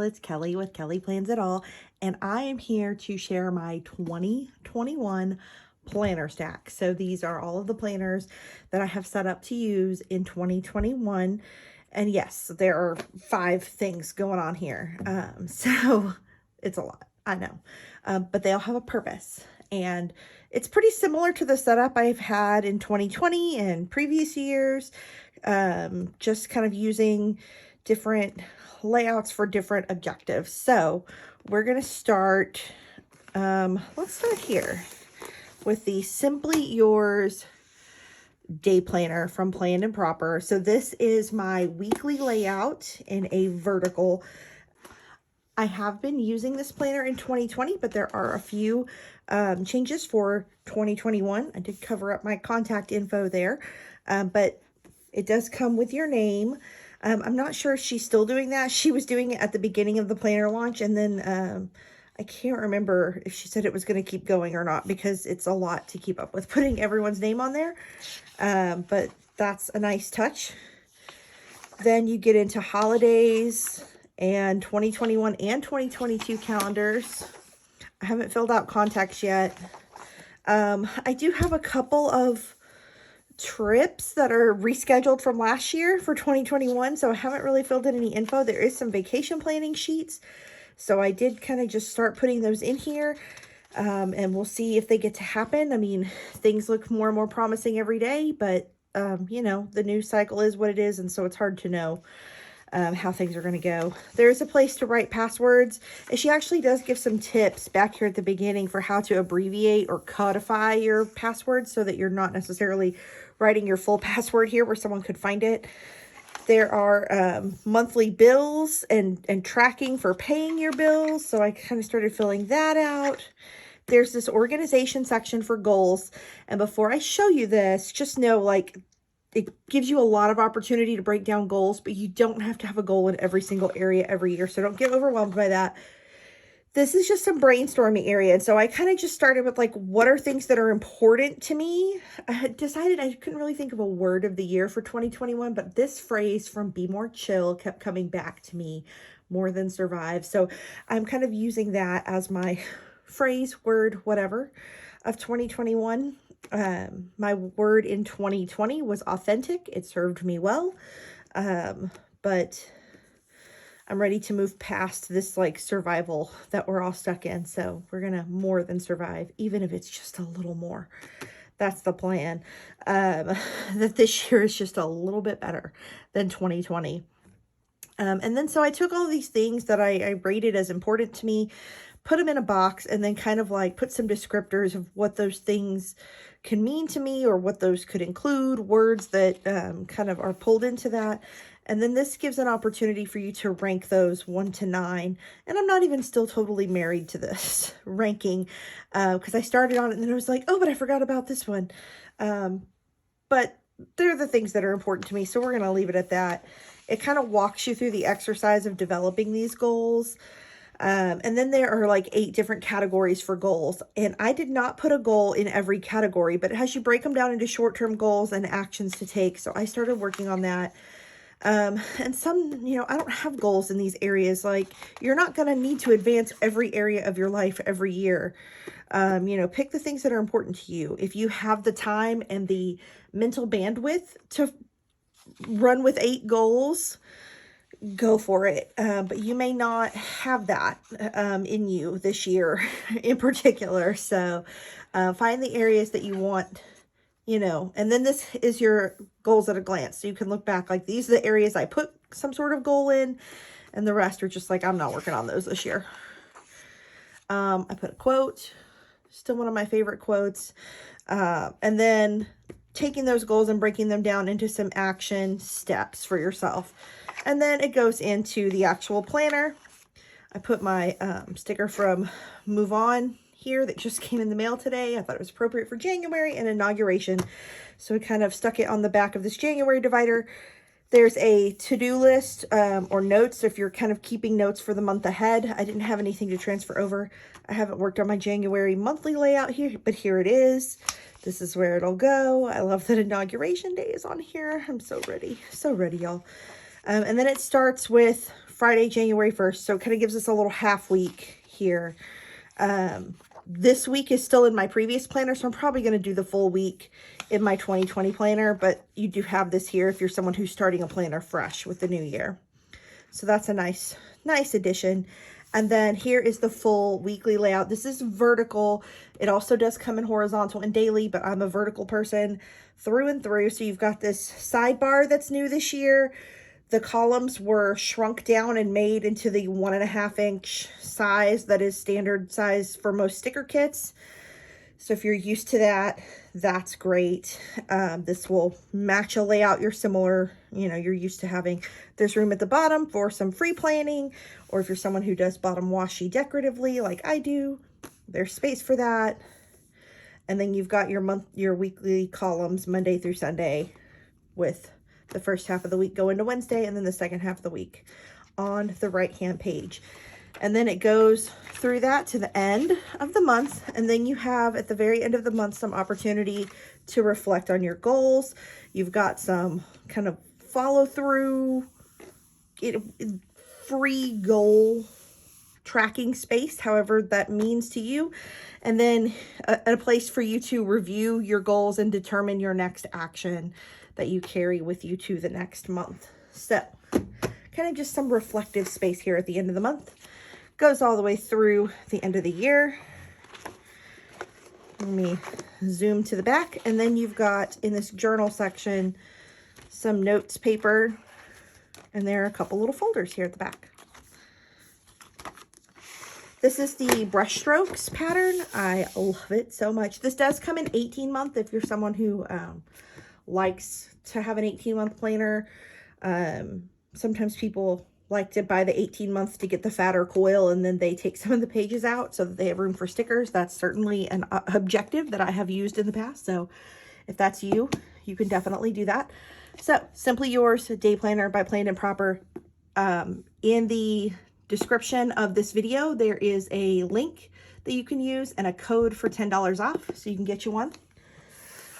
y'all, it's Kelly with Kelly Plans It All, and I am here to share my 2021 planner stack. So these are all of the planners that I have set up to use in 2021. And yes, there are 5 things going on here. So it's a lot, I know. But they all have a purpose. And it's pretty similar to the setup I've had in 2020 and previous years. Just kind of using different layouts for different objectives. So we're going to start, let's start here with the Simply Yours day planner from Planned and Proper. So this is my weekly layout in a vertical. I have been using this planner in 2020, but there are a few changes for 2021. I did cover up my contact info there, but it does come with your name. I'm not sure if she's still doing that. She was doing it at the beginning of the planner launch, and then I can't remember if she said it was going to keep going or not, because it's a lot to keep up with putting everyone's name on there. But that's a nice touch. Then you get into holidays and 2021 and 2022 calendars. I haven't filled out contacts yet. I do have a couple of trips that are rescheduled from last year for 2021, so I haven't really filled in any info. There is some vacation planning sheets, so I did kind of just start putting those in here, and we'll see if they get to happen. I mean, things look more and more promising every day, but you know, the news cycle is what it is, and so it's hard to know how things are going to go. There's a place to write passwords, and she actually does give some tips back here at the beginning for how to abbreviate or codify your passwords so that you're not necessarily writing your full password here where someone could find it. There are monthly bills and tracking for paying your bills, so I kind of started filling that out. There's this organization section for goals, and before I show you this, just know, like, it gives you a lot of opportunity to break down goals, but you don't have to have a goal in every single area every year, so don't get overwhelmed by that. This is just some brainstorming area, and so I kind of just started with, like, what are things that are important to me? I had decided I couldn't really think of a word of the year for 2021, but this phrase from Be More Chill kept coming back to me, more than survive. So I'm kind of using that as my phrase, word, whatever, of 2021. My word in 2020 was authentic. It served me well, but I'm ready to move past this, like, survival that we're all stuck in. So we're gonna more than survive, even if it's just a little more. That's the plan. That this year is just a little bit better than 2020. And then so I took all these things that I rated as important to me, put them in a box, and then kind of like put some descriptors of what those things can mean to me, or what those could include, words that kind of are pulled into that. And then this gives an opportunity for you to rank those 1 to 9. And I'm not even still totally married to this ranking, because I started on it and then I was like, oh, but I forgot about this one. But they're the things that are important to me, so we're going to leave it at that. It kind of walks you through the exercise of developing these goals. And then there are like 8 different categories for goals. And I did not put a goal in every category, but it has you break them down into short-term goals and actions to take. So I started working on that. And some, you know, I don't have goals in these areas. Like, you're not going to need to advance every area of your life every year. You know, pick the things that are important to you. If you have the time and the mental bandwidth to run with 8 goals, go for it. But you may not have that in you this year in particular. So find the areas that you want, you know, and then this is your goals at a glance. So you can look back, like, these are the areas I put some sort of goal in, and the rest are just like, I'm not working on those this year. I put a quote, still one of my favorite quotes. And then taking those goals and breaking them down into some action steps for yourself. And then it goes into the actual planner. I put my sticker from Move On here that just came in the mail today. I thought it was appropriate for January and inauguration. So I kind of stuck it on the back of this January divider. There's a to-do list or notes if you're kind of keeping notes for the month ahead. I didn't have anything to transfer over. I haven't worked on my January monthly layout here, but here it is. This is where it'll go. I love that inauguration day is on here. I'm so ready, y'all. And then it starts with Friday, January 1st. So it kind of gives us a little half week here. This week is still in my previous planner, so I'm probably going to do the full week in my 2020 planner, but you do have this here if you're someone who's starting a planner fresh with the new year. So that's a nice addition. And then here is the full weekly layout. This is vertical. It also does come in horizontal and daily, but I'm a vertical person through and through. So you've got this sidebar that's new this year. The columns were shrunk down and made into the 1.5 inch size that is standard size for most sticker kits. So if you're used to that, that's great. This will match a layout you're used to having. There's room at the bottom for some free planning, or if you're someone who does bottom washi decoratively like I do, there's space for that. And then you've got your weekly columns Monday through Sunday, with the first half of the week going to Wednesday and then the second half of the week on the right hand page. And then it goes through that to the end of the month. And then you have at the very end of the month some opportunity to reflect on your goals. You've got some kind of follow through, free goal tracking space, however that means to you. And then a place for you to review your goals and determine your next action that you carry with you to the next month. So kind of just some reflective space here at the end of the month. Goes all the way through the end of the year. Let me zoom to the back. And then you've got in this journal section some notes paper, and there are a couple little folders here at the back. This is the brush strokes pattern. I love it so much. This does come in 18-month if you're someone who likes to have an 18-month planner. Sometimes people like to buy the 18-month to get the fatter coil, and then they take some of the pages out so that they have room for stickers. That's certainly an objective that I have used in the past. So if that's you, you can definitely do that. So Simply Yours Day Planner by Planned and Proper. In the description of this video, there is a link that you can use and a code for $10 off, so you can get you one.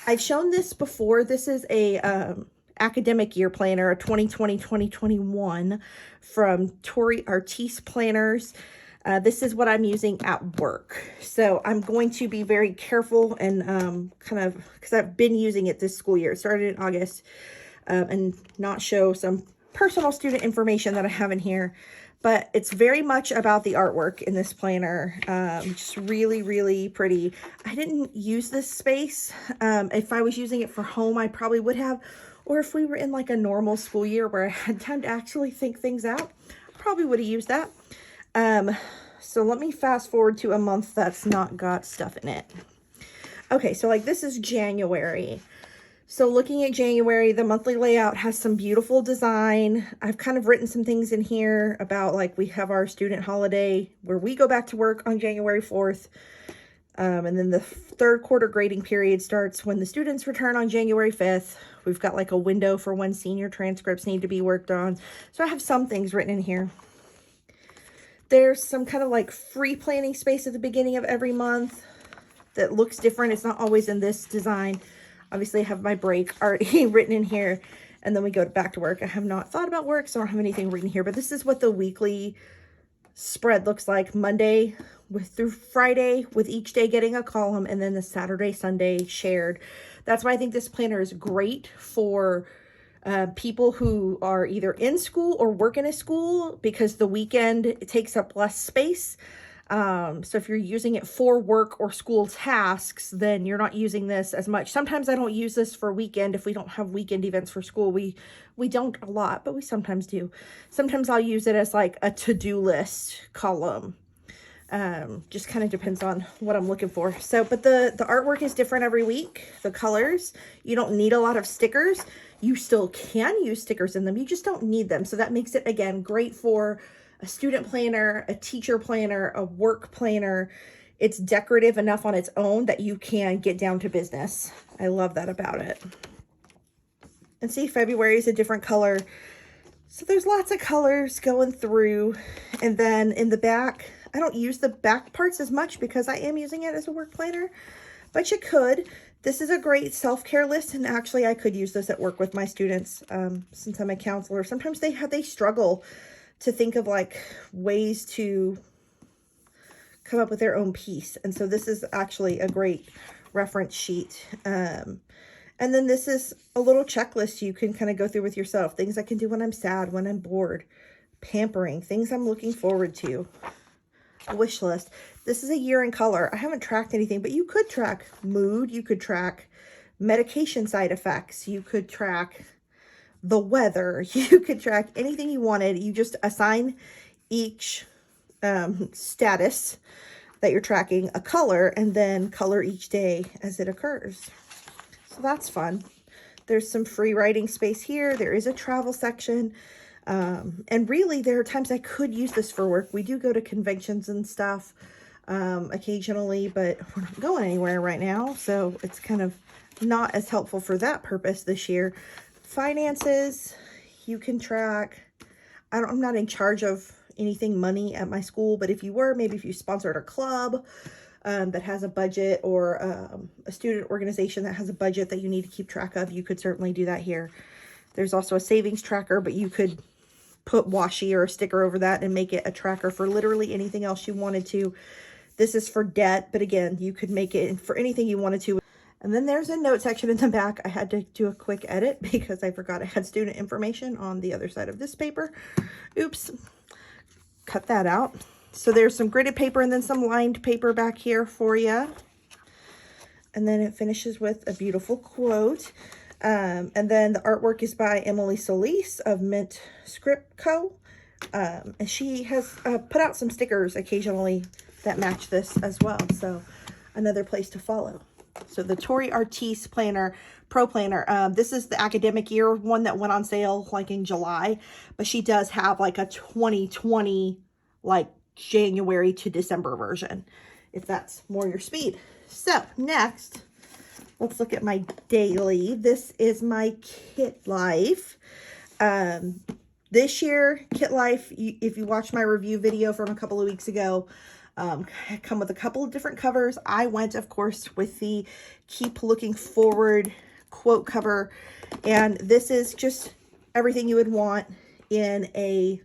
I've shown this before. This is a academic year planner, a 2020-2021 from Tori Artis Planners. This is what I'm using at work. So I'm going to be very careful and because I've been using it this school year. It started in August, and not show some personal student information that I have in here. But it's very much about the artwork in this planner. Just really, really pretty. I didn't use this space. If I was using it for home, I probably would have. Or if we were in like a normal school year where I had time to actually think things out, probably would have used that. So let me fast forward to a month that's not got stuff in it. Okay, so like this is January. So looking at January, the monthly layout has some beautiful design. I've kind of written some things in here about like we have our student holiday where we go back to work on January 4th. And then the third quarter grading period starts when the students return on January 5th. We've got like a window for when senior transcripts need to be worked on. So I have some things written in here. There's some kind of like free planning space at the beginning of every month that looks different. It's not always in this design. Obviously, I have my break already written in here, and then we go back to work. I have not thought about work, so I don't have anything written here, but this is what the weekly spread looks like Monday through Friday, with each day getting a column, and then the Saturday, Sunday shared. That's why I think this planner is great for people who are either in school or work in a school, because the weekend it takes up less space. So if you're using it for work or school tasks, then you're not using this as much. Sometimes I don't use this for weekend if we don't have weekend events for school. We don't a lot, but we sometimes do. Sometimes I'll use it as like a to-do list column. Just kind of depends on what I'm looking for. So, but the artwork is different every week. The colors, you don't need a lot of stickers. You still can use stickers in them. You just don't need them. So that makes it, again, great for a student planner, a teacher planner, a work planner. It's decorative enough on its own that you can get down to business. I love that about it. And see, February is a different color. So there's lots of colors going through. And then in the back, I don't use the back parts as much because I am using it as a work planner, but you could. This is a great self-care list, and actually I could use this at work with my students since I'm a counselor. Sometimes they struggle. to think of like ways to come up with their own piece. And so this is actually a great reference sheet. And then this is a little checklist you can kind of go through with yourself. Things I can do when I'm sad, when I'm bored, pampering, things I'm looking forward to, a wish list. This is a year in color. I haven't tracked anything, but you could track mood. You could track medication side effects. You could track the weather. You could track anything you wanted. You just assign each status that you're tracking a color, and then color each day as it occurs. So that's fun. There's some free writing space here. There is a travel section. And really, there are times I could use this for work. We do go to conventions and stuff occasionally, but we're not going anywhere right now. So it's kind of not as helpful for that purpose this year. Finances, you can track. I'm not in charge of anything money at my school, but if you were, maybe if you sponsored a club that has a budget, or a student organization that has a budget that you need to keep track of, you could certainly do that here. There's also a savings tracker, but you could put washi or a sticker over that and make it a tracker for literally anything else you wanted to. This is for debt, but again, you could make it for anything you wanted to. And then there's a note section in the back. I had to do a quick edit because I forgot I had student information on the other side of this paper. Oops. Cut that out. So there's some gridded paper and then some lined paper back here for you. And then it finishes with a beautiful quote. And then the artwork is by Emily Solis of Mint Script Co. And she has put out some stickers occasionally that match this as well. So another place to follow. So the Tori Artiste Planner, Pro Planner. This is the academic year one that went on sale like in July. But she does have like a 2020, like January to December version, if that's more your speed. So next, let's look at my daily. This is my Kit Life. This year, Kit Life, if you watched my review video from a couple of weeks ago, come with a couple of different covers. I went, of course, with the Keep Looking Forward quote cover. And this is just everything you would want in a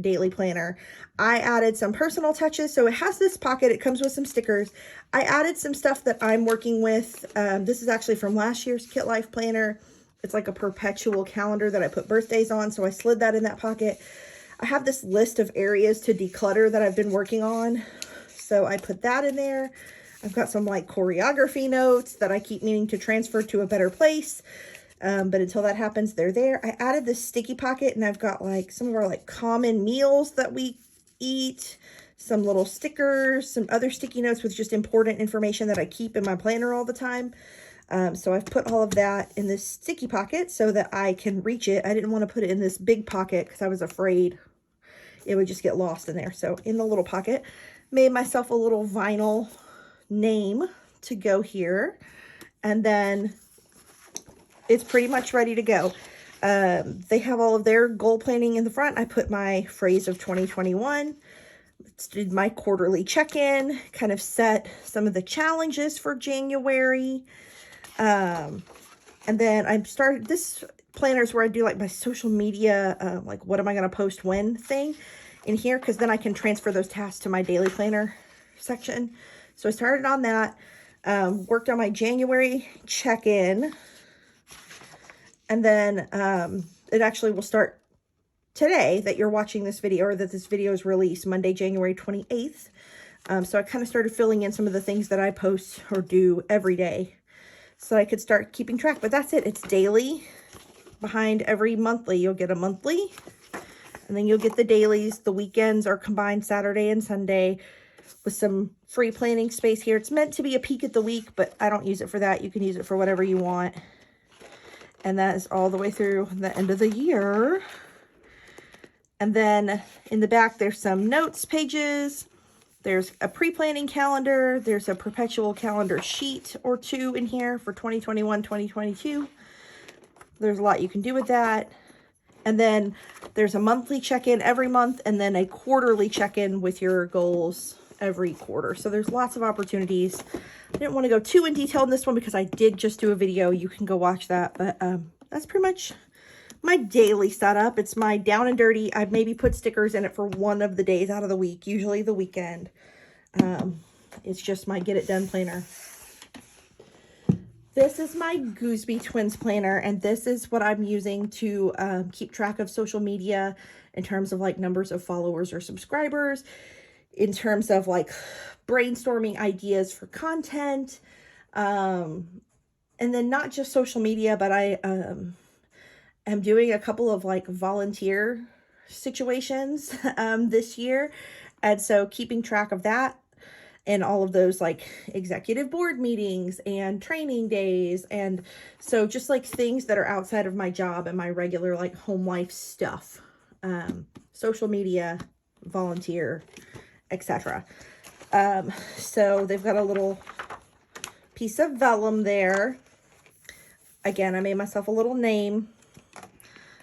daily planner. I added some personal touches. So it has this pocket. It comes with some stickers. I added some stuff that I'm working with. This is actually from last year's Kit Life planner. It's like a perpetual calendar that I put birthdays on. So I slid that in that pocket. I have this list of areas to declutter that I've been working on. So I put that in there. I've got some like choreography notes that I keep meaning to transfer to a better place. But until that happens, they're there. I added this sticky pocket, and I've got like some of our like common meals that we eat, some little stickers, some other sticky notes with just important information that I keep in my planner all the time. So I've put all of that in this sticky pocket so that I can reach it. I didn't want to put it in this big pocket because I was afraid it would just get lost in there. So in the little pocket, made myself a little vinyl name to go here. And then it's pretty much ready to go. They have all of their goal planning in the front. I put my phrase of 2021. Did my quarterly check-in, kind of set some of the challenges for January. And then I started, this planner is where I do like my social media, like what am I going to post when thing in here, because then I can transfer those tasks to my daily planner section. So I started on that, worked on my January check-in, and then it actually will start today that you're watching this video, or that this video is released, Monday, January 28th. So I kind of started filling in some of the things that I post or do every day so I could start keeping track. But that's it. It's daily. Behind every monthly, you'll get a monthly, and then you'll get the dailies. The weekends are combined Saturday and Sunday with some free planning space here. It's meant to be a peek at the week, but I don't use it for that. You can use it for whatever you want. And that is all the way through the end of the year. And then in the back, there's some notes pages. There's a pre-planning calendar. There's a perpetual calendar sheet or two in here for 2021, 2022. There's a lot you can do with that. And then there's a monthly check-in every month, and then a quarterly check-in with your goals every quarter. So there's lots of opportunities. I didn't want to go too in detail in this one because I did just do a video. You can go watch that, but that's pretty much my daily setup. It's my down and dirty. I've maybe put stickers in it for one of the days out of the week, usually the weekend. It's just my get it done planner. This is my Goosebeat Twins planner, and this is what I'm using to keep track of social media in terms of like numbers of followers or subscribers, in terms of like brainstorming ideas for content, and then not just social media, but I am doing a couple of like volunteer situations this year, and so keeping track of that and all of those like executive board meetings and training days. And so just like things that are outside of my job and my regular like home life stuff, social media, volunteer, etc. So they've got a little piece of vellum there. Again, I made myself a little name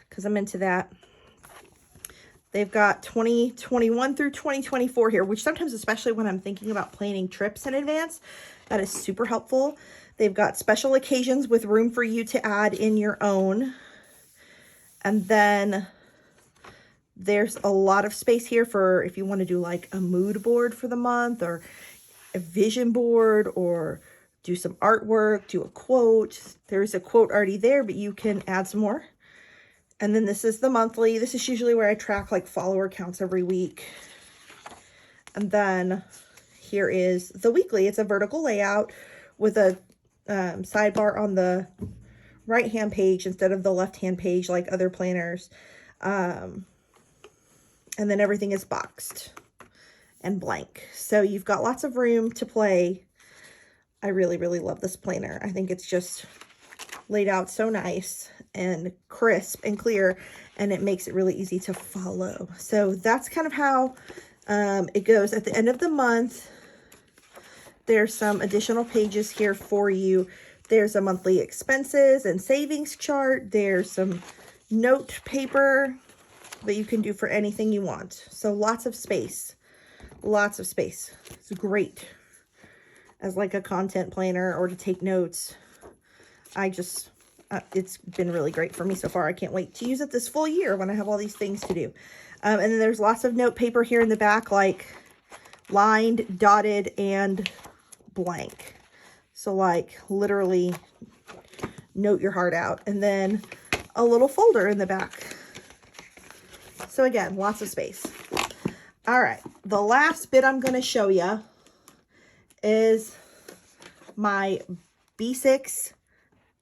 because I'm into that. They've got 2021 through 2024 here, which sometimes, especially when I'm thinking about planning trips in advance, that is super helpful. They've got special occasions with room for you to add in your own. And then there's a lot of space here for if you want to do like a mood board for the month, or a vision board, or do some artwork, do a quote. There's a quote already there, but you can add some more. And then this is the monthly. This is usually where I track like follower counts every week. And then here is the weekly. It's a vertical layout with a sidebar on the right-hand page instead of the left-hand page like other planners. And then everything is boxed and blank. So you've got lots of room to play. I really, really love this planner. I think it's just laid out so nice and crisp and clear, and it makes it really easy to follow. So that's kind of how it goes. At the end of the month, there's some additional pages here for you. There's a monthly expenses and savings chart. There's some note paper that you can do for anything you want. So lots of space. Lots of space. It's great as like a content planner or to take notes. It's been really great for me so far. I can't wait to use it this full year when I have all these things to do. And then there's lots of note paper here in the back, like lined, dotted, and blank. So like literally note your heart out. And then a little folder in the back. So again, lots of space. All right, the last bit I'm going to show you is my B6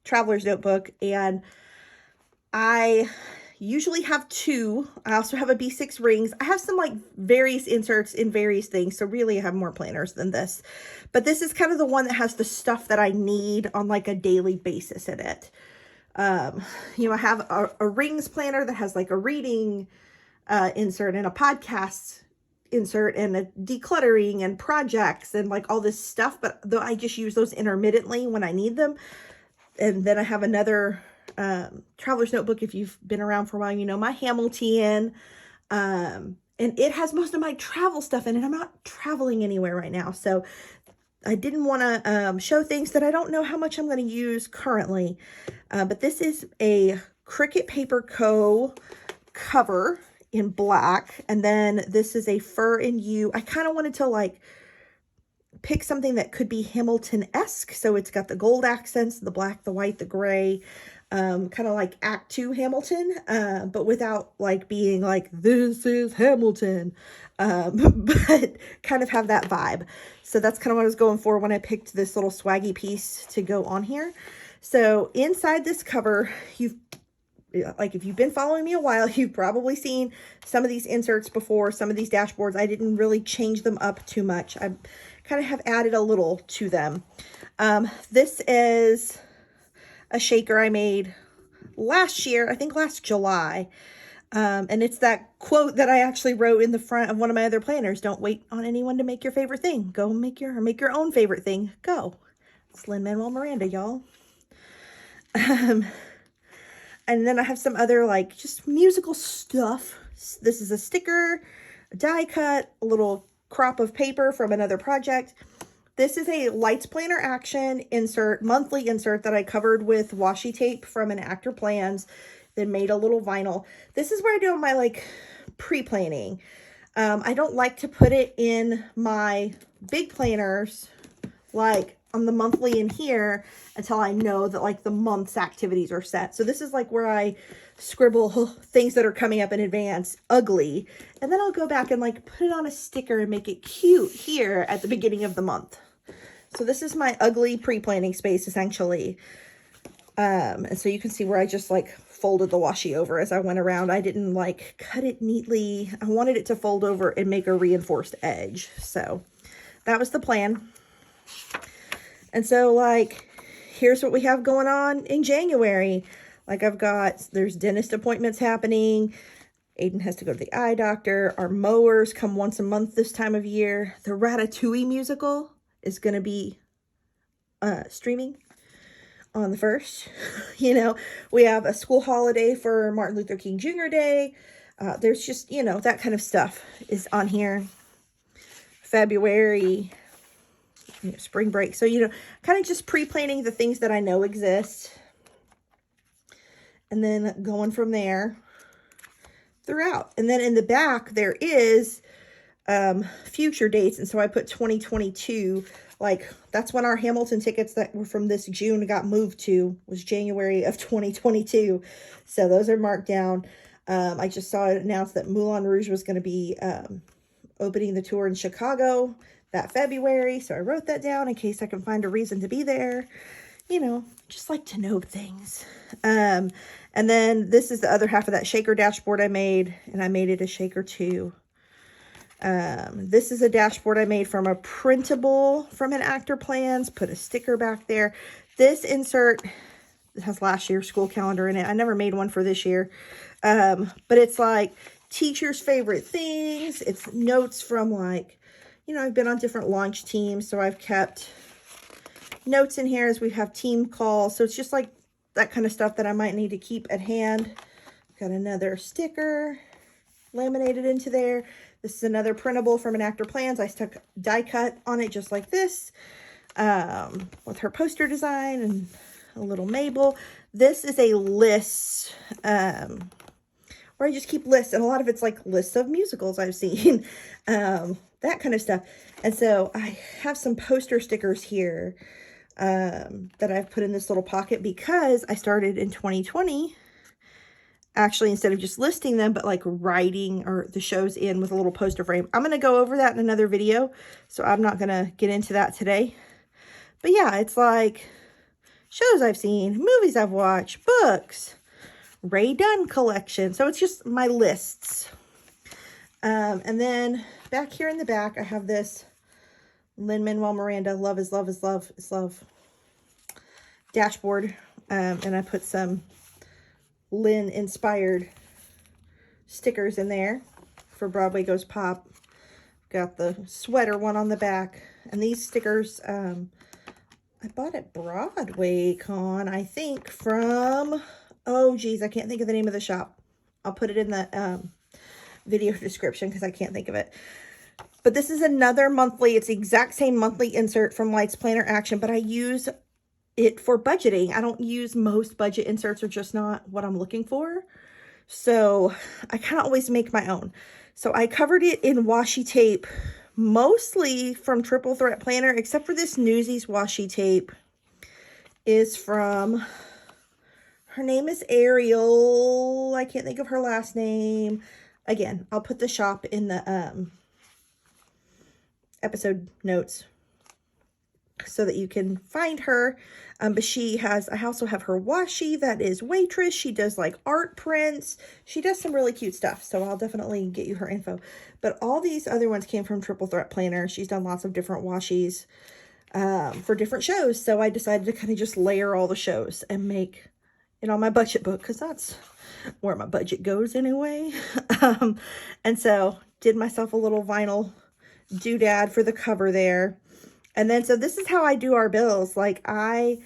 traveler's notebook, and I usually have two. I also have a B6 rings. I have some like various inserts in various things, so really I have more planners than this, but this is kind of the one that has the stuff that I need on like a daily basis in it. You know, I have a rings planner that has like a reading insert and a podcast insert and a decluttering and projects and like all this stuff, but though I just use those intermittently when I need them. And then I have another traveler's notebook. If you've been around for a while, you know, my Hamilton, and it has most of my travel stuff in it. I'm not traveling anywhere right now, so I didn't want to show things that I don't know how much I'm going to use currently. But this is a Cricut Paper Co. cover in black, and then this is a Fur and You. I kind of wanted to like pick something that could be Hamilton-esque. So it's got the gold accents, the black, the white, the gray, kind of like Act 2 Hamilton, but without like being like, this is Hamilton, but kind of have that vibe. So that's kind of what I was going for when I picked this little swaggy piece to go on here. So inside this cover, if you've been following me a while, you've probably seen some of these inserts before, some of these dashboards. I didn't really change them up too much. I kind of have added a little to them. This is a shaker I made last year, I think last July. And it's that quote that I actually wrote in the front of one of my other planners. Don't wait on anyone to make your favorite thing. Go make your own favorite thing. Go. It's Lin-Manuel Miranda, y'all. And then I have some other like just musical stuff. This is a sticker, a die cut, a little crop of paper from another project. This is a Lights Planner Action insert, monthly insert that I covered with washi tape from an Actor Plans. then made a little vinyl. This is where I do my like pre-planning. I don't like to put it in my big planners like on the monthly in here until I know that like the month's activities are set. So this is like where I scribble things that are coming up in advance, ugly, and then I'll go back and like put it on a sticker and make it cute here at the beginning of the month. So this is my ugly pre-planning space essentially. And so you can see where I just like folded the washi over as I went around. I didn't like cut it neatly. I wanted it to fold over and make a reinforced edge. So that was the plan. And so like, here's what we have going on in January. Like there's dentist appointments happening. Aiden has to go to the eye doctor. Our mowers come once a month this time of year. The Ratatouille musical is going to be streaming on the 1st. You know, we have a school holiday for Martin Luther King Jr. Day. There's just, you know, that kind of stuff is on here. February, you know, spring break. So, you know, kind of just pre-planning the things that I know exist. And then going from there throughout. And then in the back, there is future dates. And so I put 2022, like that's when our Hamilton tickets that were from this June got moved to, was January of 2022. So those are marked down. I just saw it announced that Moulin Rouge was going to be opening the tour in Chicago that February. So I wrote that down in case I can find a reason to be there. You know, just like to know things. And then this is the other half of that shaker dashboard I made, and I made it a shaker too. This is a dashboard I made from a printable from an Actor Plans, put a sticker back there. This insert has last year's school calendar in it. I never made one for this year. But it's like teachers' favorite things. It's notes from like, you know, I've been on different launch teams, so I've kept notes in here as we have team calls. So it's just like that kind of stuff that I might need to keep at hand. Got another sticker laminated into there. This is another printable from an Actor Plans. I stuck die cut on it just like this, with her poster design and a little Mabel. This is a list, where I just keep lists, and a lot of it's like lists of musicals I've seen, that kind of stuff. And so I have some poster stickers here that I've put in this little pocket because I started in 2020, actually, instead of just listing them, but like writing or the shows in with a little poster frame. I'm going to go over that in another video, so I'm not going to get into that today. But yeah, it's like shows I've seen, movies I've watched, books, Ray Dunn collection. So it's just my lists. And then back here in the back, I have this Lin-Manuel Miranda, Love is Love is Love is Love dashboard. And I put some Lin inspired stickers in there for Broadway Goes Pop. Got the sweater one on the back. And these stickers, I bought at Broadway Con, I think, from, oh geez, I can't think of the name of the shop. I'll put it in the video description because I can't think of it. But this is another monthly, it's the exact same monthly insert from Lights Planner Action, but I use it for budgeting. I don't use most budget inserts, are just not what I'm looking for. So I kind of always make my own. So I covered it in washi tape, mostly from Triple Threat Planner, except for this Newsies washi tape is from, her name is Ariel. I can't think of her last name. Again, I'll put the shop in the episode notes so that you can find her. But she has, I also have her washi that is Waitress. She does like art prints. She does some really cute stuff. So I'll definitely get you her info. But all these other ones came from Triple Threat Planner. She's done lots of different washis for different shows. So I decided to kind of just layer all the shows and make it on my budget book, because that's where my budget goes anyway. And so did myself a little vinyl doodad for the cover there. And then, so this is how I do our bills. Like, I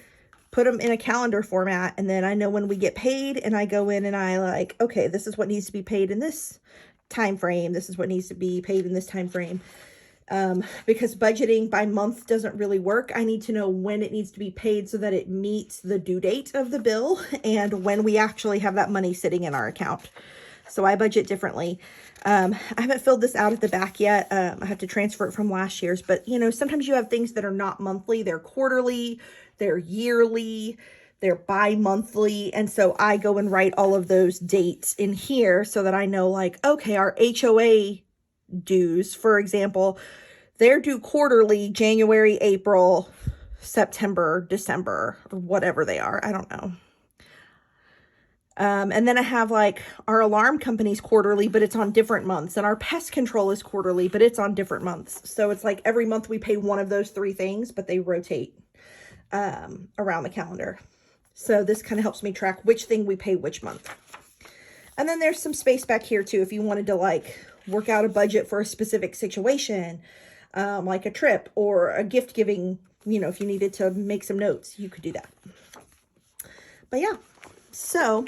put them in a calendar format, and then I know when we get paid, and I go in and I like, okay, this is what needs to be paid in this time frame. This is what needs to be paid in this time frame. because budgeting by month doesn't really work. I need to know when it needs to be paid so that it meets the due date of the bill and when we actually have that money sitting in our account. So I budget differently. I haven't filled this out at the back yet. I have to transfer it from last year's, but you know, sometimes you have things that are not monthly, they're quarterly, they're yearly, they're bi-monthly. And so I go and write all of those dates in here so that I know, like, okay, our HOA dues, for example, they're due quarterly, January, April, September, December, or whatever they are. I don't know. And then I have like our alarm company's quarterly, but it's on different months. And our pest control is quarterly, but it's on different months. So it's like every month we pay one of those three things, but they rotate around the calendar. So this kind of helps me track which thing we pay which month. And then there's some space back here too, if you wanted to like work out a budget for a specific situation, like a trip or a gift giving, you know, if you needed to make some notes, you could do that. But yeah, so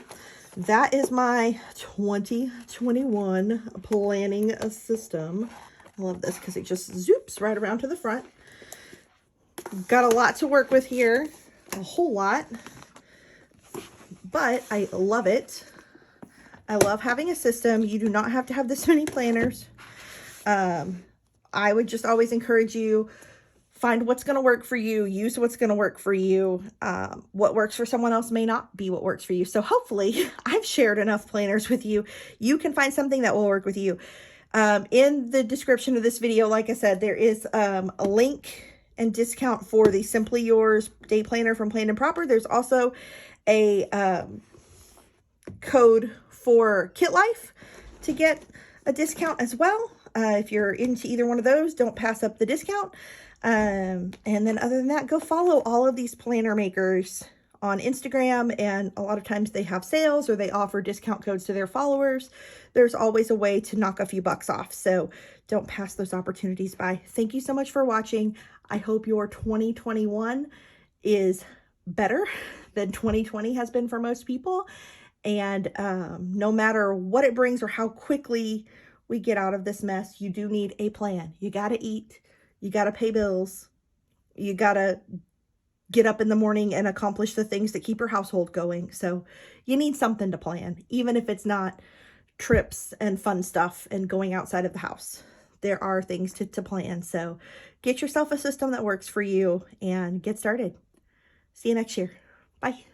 that is my 2021 planning system. I love this because it just zoops right around to the front. Got a lot to work with here, a whole lot, but I love it. I love having a system. You do not have to have this many planners. I would just always encourage you, find what's going to work for you, use what's going to work for you. What works for someone else may not be what works for you. So hopefully I've shared enough planners with you. You can find something that will work with you. In the description of this video, like I said, there is a link and discount for the Simply Yours day planner from Planned and Proper. There's also a code for Kit Life to get a discount as well. If you're into either one of those, don't pass up the discount. And then other than that, go follow all of these planner makers on Instagram, and a lot of times they have sales or they offer discount codes to their followers. There's always a way to knock a few bucks off, so don't pass those opportunities by. Thank you so much for watching. I hope your 2021 is better than 2020 has been for most people, and no matter what it brings or how quickly we get out of this mess, you do need a plan. You got to eat. You got to pay bills. You got to get up in the morning and accomplish the things that keep your household going. So you need something to plan, even if it's not trips and fun stuff and going outside of the house. There are things to plan. So get yourself a system that works for you and get started. See you next year. Bye.